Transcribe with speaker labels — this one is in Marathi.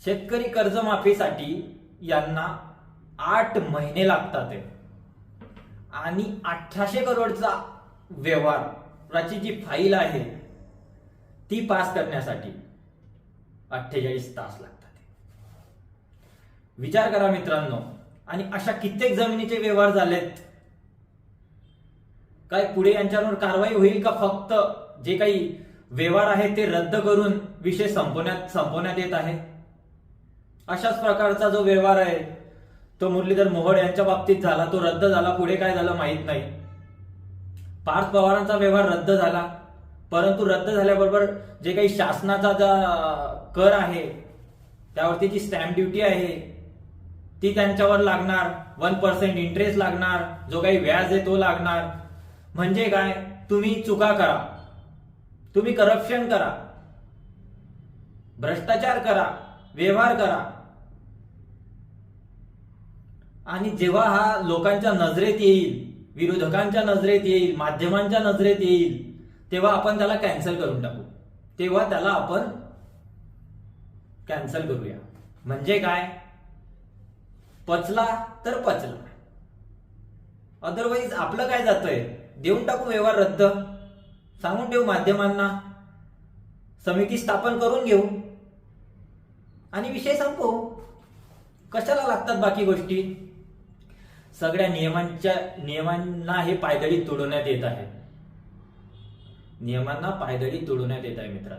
Speaker 1: शेतकरी कर्जमाफीसाठी यांना 8 महिने लागतात आणि 1800 करोडचा व्यवहाराची जी फाईल आहे ती पास करण्यासाठी 48 तास लागतात. विचार करा मित्रांनो. आणि अशा कित्येक जमिनीचे व्यवहार झालेत. काय पुढे यांच्यावर कारवाई होईल का फक्त जे काही व्यवहार आहे ते रद्द करून विषय संपवण्यात येत आहे? अशाच प्रकारचा जो व्यवहार आहे तो मुरलीधर मोहोळ यांच्या बाबतीत झाला, तो रद्द झाला. पुढे काय झालं माहित नाही. पार्थ पवारांचा व्यवहार रद्द झाला, परंतु रद्द झाल्याबरोबर जे काही शासनाचा कर आहे त्यावरती जी स्टॅम्प ड्युटी आहे ती त्यांच्यावर लागणार, 1% इंटरेस्ट लागणार, जो काही व्याज आहे तो लागणार. म्हणजे काय, तुम्ही चुका करा, तुम्ही करप्शन करा, भ्रष्टाचार करा, व्यवहार करा, आणि जेव्हा हा लोकांच्या नजरेत येईल, विरोधकांच्या नजरेत येईल, माध्यमांच्या नजरेत येईल, तेव्हा आपण त्याला कॅन्सल करून टाकू. तेव्हा त्याला आपण कॅन्सल करूया. म्हणजे काय, पचला तर पचला, अदरवाईज आपलं काय जातंय, देऊन टाकू व्यवहार रद्द, सांगून ठेवू माध्यमांना, समिती स्थापन करून घेऊ आणि विषय संपवू. कशाला लागतात बाकी गोष्टी? सगळ्या नियमांना हे पायदळी तुडवण्यात येत आहे. नियमांना पायदळी तुडवण्यात येत आहे मित्रांनो.